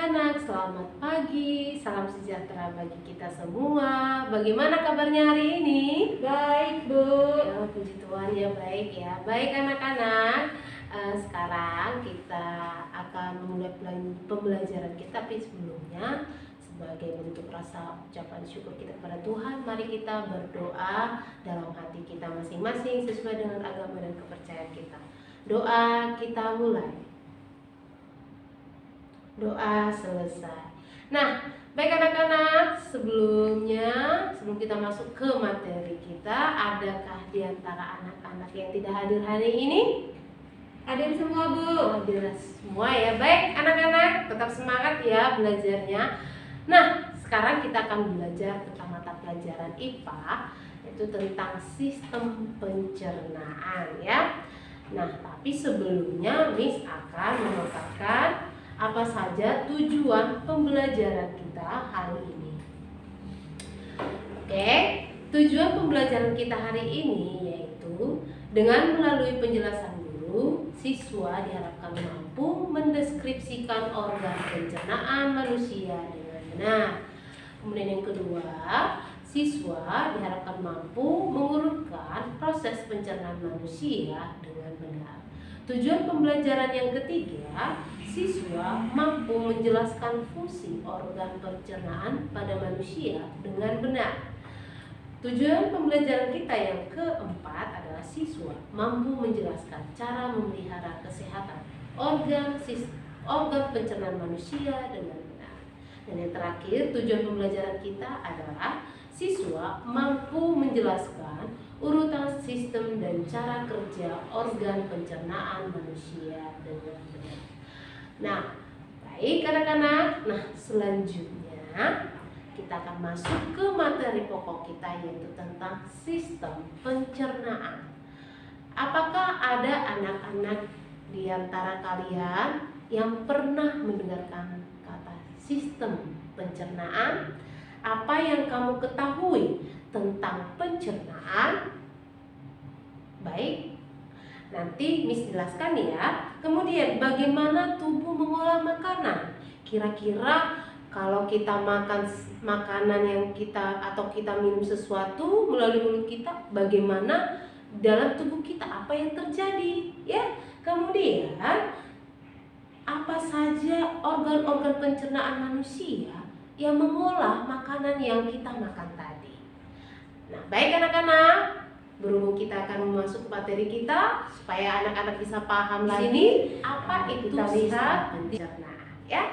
anak-anak, selamat pagi, salam sejahtera bagi kita semua. Bagaimana kabarnya hari ini? Baik, Bu. Ya, puji Tuhan ya, baik ya. Baik anak-anak, sekarang kita akan memulai pembelajaran kita. Tapi sebelumnya, sebagai bentuk rasa ucapan syukur kita kepada Tuhan, mari kita berdoa dalam hati kita masing-masing sesuai dengan agama dan kepercayaan kita. Doa kita mulai. Doa selesai. Nah, baik anak-anak, sebelum kita masuk ke materi kita, adakah di antara anak-anak yang tidak hadir hari ini? Hadir semua, Bu. Hadir semua ya. Baik anak-anak, tetap semangat ya belajarnya. Nah, sekarang kita akan belajar tentang mata pelajaran IPA, yaitu tentang sistem pencernaan ya. Nah, tapi sebelumnya Miss akan memaparkan apa saja tujuan pembelajaran kita hari ini. Oke, tujuan pembelajaran kita hari ini yaitu dengan melalui penjelasan guru, siswa diharapkan mampu mendeskripsikan organ pencernaan manusia dengan benar. Kemudian yang kedua, siswa diharapkan mampu mengurutkan proses pencernaan manusia dengan benar. Tujuan pembelajaran yang ketiga, siswa mampu menjelaskan fungsi organ pencernaan pada manusia dengan benar. Tujuan pembelajaran kita yang keempat adalah siswa mampu menjelaskan cara memelihara kesehatan organ pencernaan manusia dengan benar. Dan yang terakhir, tujuan pembelajaran kita adalah siswa mampu menjelaskan urutan sistem dan cara kerja organ pencernaan manusia dengan benar. Nah, baik anak-anak. Nah, selanjutnya kita akan masuk ke materi pokok kita, yaitu tentang sistem pencernaan. Apakah ada anak-anak di antara kalian yang pernah mendengarkan kata sistem pencernaan? Apa yang kamu ketahui tentang pencernaan? Baik, nanti Miss jelaskan ya. Kemudian bagaimana tubuh mengolah makanan? Kira-kira kalau kita makan makanan yang atau kita minum sesuatu melalui mulut kita, bagaimana dalam tubuh kita, apa yang terjadi ya? Kemudian apa saja organ-organ pencernaan manusia yang mengolah makanan yang kita makan tadi. Nah, baik anak-anak, berhubung kita akan masuk materi kita, supaya anak-anak bisa paham di sini apa itu sistem pencernaan ya.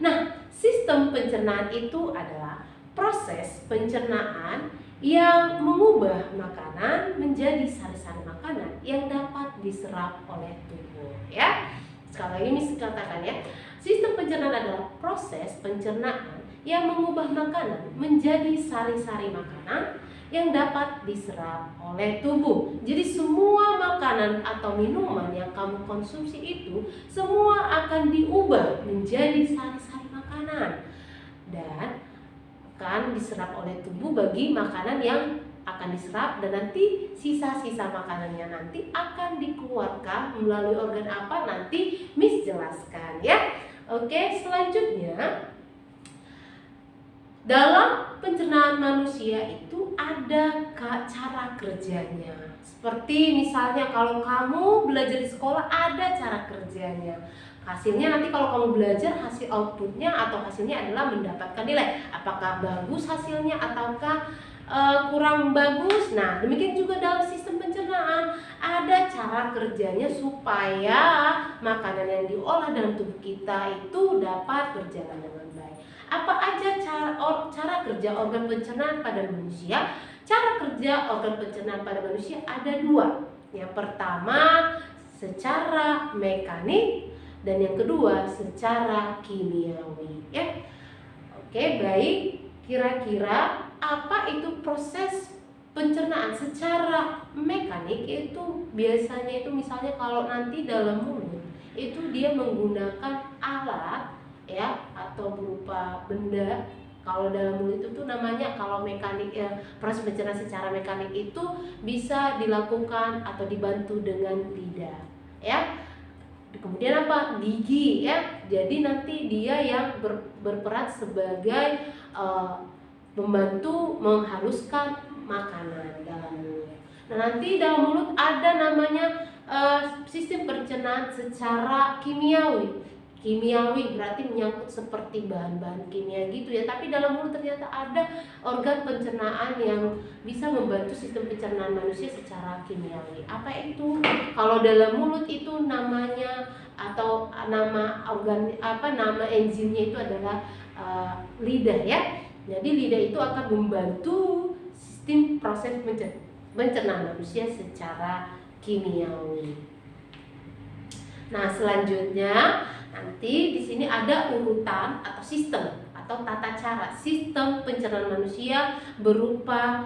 Nah, sistem pencernaan itu adalah proses pencernaan yang mengubah makanan menjadi sari-sari makanan yang dapat diserap oleh tubuh ya. Sekali lagi Miss katakan ya, sistem pencernaan adalah proses pencernaan yang mengubah makanan menjadi sari-sari makanan yang dapat diserap oleh tubuh. Jadi semua makanan atau minuman yang kamu konsumsi itu semua akan diubah menjadi sari-sari makanan dan akan diserap oleh tubuh bagi makanan yang akan diserap, dan nanti sisa-sisa makanannya nanti akan dikeluarkan melalui organ apa, nanti Miss jelaskan ya. Oke, selanjutnya dalam pencernaan manusia itu ada cara kerjanya. Seperti misalnya kalau kamu belajar di sekolah ada cara kerjanya. Hasilnya nanti kalau kamu belajar, hasil outputnya atau hasilnya adalah mendapatkan nilai. Apakah bagus hasilnya ataukah kurang bagus. Nah, demikian juga dalam sistem pencernaan ada cara kerjanya supaya makanan yang diolah dalam tubuh kita itu dapat berjalan dengan baik. Apa aja cara kerja organ pencernaan pada manusia? Cara kerja organ pencernaan pada manusia ada dua. Yang pertama secara mekanik dan yang kedua secara kimiawi ya. Oke, baik. Kira-kira apa itu proses pencernaan secara mekanik? Itu biasanya itu misalnya kalau nanti dalam mulut itu dia menggunakan alat ya atau berupa benda. Kalau dalam mulut itu namanya, kalau mekanik ya, proses pencernaan secara mekanik itu bisa dilakukan atau dibantu dengan lidah ya. Kemudian apa? Gigi ya. Jadi nanti dia yang berperan sebagai membantu menghaluskan makanan dalam mulut. Nah, nanti dalam mulut ada namanya sistem pencernaan secara kimiawi. Kimiawi berarti menyangkut seperti bahan-bahan kimia gitu ya. Tapi dalam mulut ternyata ada organ pencernaan yang bisa membantu sistem pencernaan manusia secara kimiawi. Apa itu? Kalau dalam mulut itu namanya atau nama nama enzimnya itu adalah lidah ya. Jadi lidah itu akan membantu sistem proses pencernaan manusia secara kimiawi. Nah, selanjutnya nanti di sini ada urutan atau sistem atau tata cara sistem pencernaan manusia berupa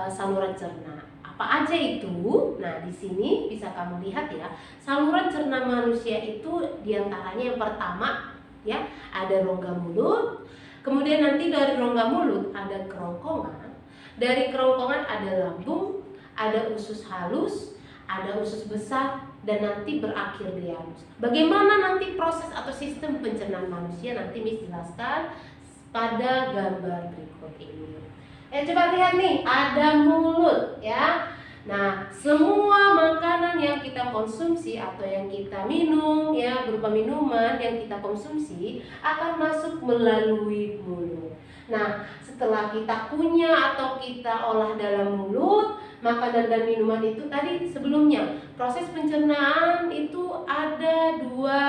saluran cerna. Apa aja itu? Nah, di sini bisa kamu lihat ya. Saluran cerna manusia itu diantaranya yang pertama ya, ada rongga mulut. Kemudian nanti dari rongga mulut ada kerongkongan. Dari kerongkongan ada lambung, ada usus halus, ada usus besar, dan nanti berakhir di anus. Bagaimana nanti proses atau sistem pencernaan manusia nanti Miss jelaskan pada gambar berikut ini. Coba lihat nih, ada mulut ya. Nah, semua makanan yang kita konsumsi atau yang kita minum ya, berupa minuman yang kita konsumsi akan masuk melalui mulut. Nah, setelah kita kunyah atau kita olah dalam mulut, makanan dan minuman itu tadi sebelumnya proses pencernaan itu ada dua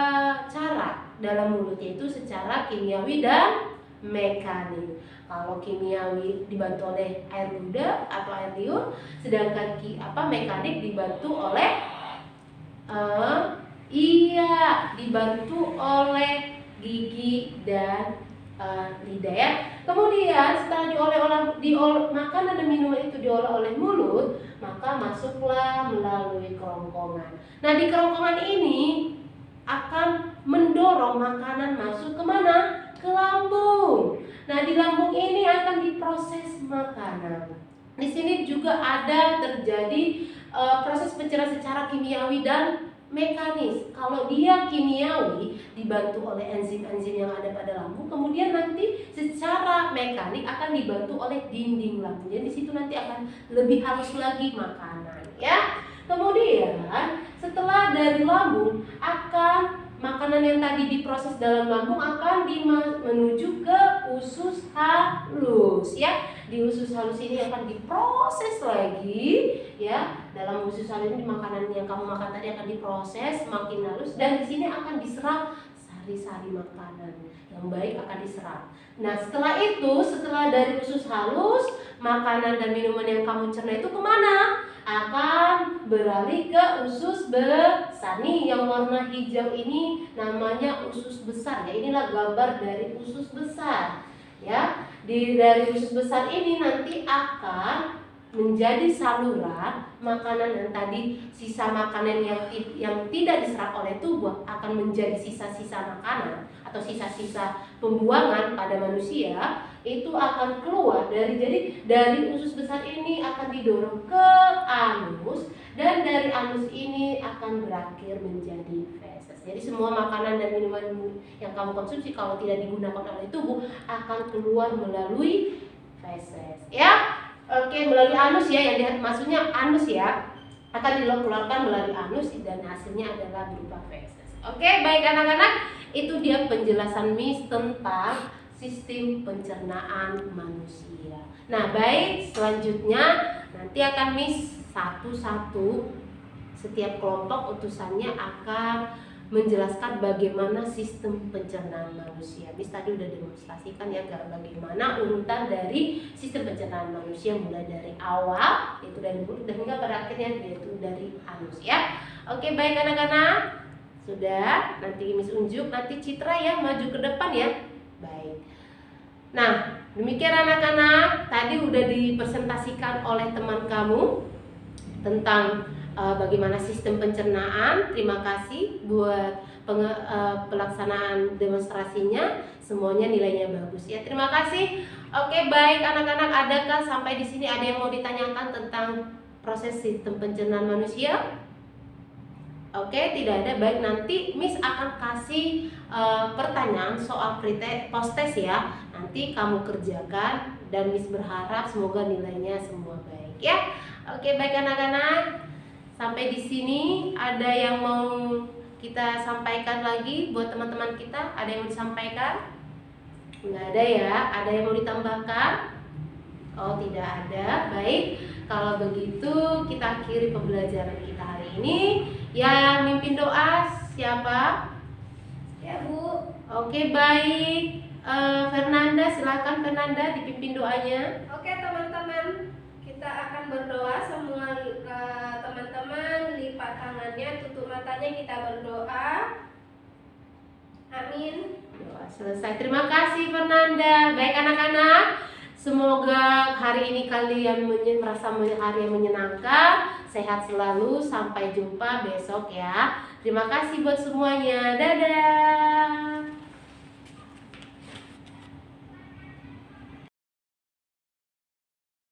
cara dalam mulut, yaitu secara kimiawi dan mekanik. Kalau kimiawi dibantu oleh air ludah atau air liur, sedangkan mekanik dibantu oleh dibantu oleh gigi dan lidah ya. Kemudian setelah makanan dan minuman itu diolah oleh mulut, maka masuklah melalui kerongkongan. Nah, di kerongkongan ini akan mendorong makanan masuk ke mana? Ke lambung. Nah, di lambung ini akan diproses makanan. Di sini juga ada terjadi proses pencernaan secara kimiawi dan mekanis. Kalau dia kimiawi dibantu oleh enzim-enzim yang ada pada lambung, kemudian nanti secara mekanik akan dibantu oleh dinding lambung. Jadi di situ nanti akan lebih halus lagi makanan, ya. Kemudian setelah dari lambung makanan yang tadi diproses dalam lambung akan menuju ke usus halus, ya. Di usus halus ini akan diproses lagi, ya. Dalam usus halus ini makanan yang kamu makan tadi akan diproses semakin halus, dan di sini akan diserap sari-sari makanan yang baik akan diserap. Nah, setelah dari usus halus, makanan dan minuman yang kamu cerna itu kemana? Akan beralih ke usus besar. Nih, yang warna hijau ini namanya usus besar ya. Inilah gambar dari usus besar. Ya, dari usus besar ini nanti akan menjadi saluran makanan, dan tadi sisa makanan yang tidak diserap oleh tubuh akan menjadi sisa-sisa makanan atau sisa-sisa pembuangan pada manusia, itu akan keluar dari usus besar ini akan didorong ke anus, dan dari anus ini akan berakhir menjadi feses. Jadi semua makanan dan minuman yang kamu konsumsi kalau tidak digunakan oleh tubuh akan keluar melalui feses, ya. Oke, melalui anus ya, maksudnya anus ya, akan dikeluarkan melalui anus dan hasilnya adalah berupa feses. Oke, baik anak-anak, itu dia penjelasan Miss tentang sistem pencernaan manusia. Nah, baik, selanjutnya nanti akan Miss satu-satu setiap kelompok utusannya akan menjelaskan bagaimana sistem pencernaan manusia. Miss tadi udah demonstrasikan ya bagaimana urutan dari sistem pencernaan manusia, mulai dari awal yaitu dari mulut dan hingga pada akhirnya yaitu dari anus ya. Oke, baik anak-anak, sudah, nanti Miss unjuk nanti Citra ya maju ke depan ya. Baik. Nah, demikian anak-anak, tadi udah dipresentasikan oleh teman kamu tentang bagaimana sistem pencernaan. Terima kasih buat pelaksanaan demonstrasinya, semuanya nilainya bagus ya. Terima kasih. Oke, baik anak-anak, adakah sampai di sini ada yang mau ditanyakan tentang proses sistem pencernaan manusia? Oke, tidak ada. Baik, nanti Miss akan kasih pertanyaan soal post-test ya. Nanti kamu kerjakan dan Miss berharap semoga nilainya semua baik ya. Oke, baik anak-anak. Sampai di sini ada yang mau kita sampaikan lagi buat teman-teman kita? Ada yang mau disampaikan? Nggak ada ya. Ada yang mau ditambahkan? Oh, tidak ada. Baik, kalau begitu kita akhiri pembelajaran kita hari ini. Yang mimpin doa siapa? Ya, Bu. Oke, baik. Fernanda, silakan Fernanda dipimpin doanya. Oke, teman-teman. Kita akan berdoa semua, teman-teman lipat tangannya, tutup matanya, kita berdoa. Amin. Doa selesai. Terima kasih Fernanda. Baik anak-anak, semoga hari ini kalian merasa hari yang menyenangkan. Sehat selalu, sampai jumpa besok ya. Terima kasih buat semuanya. Dadah.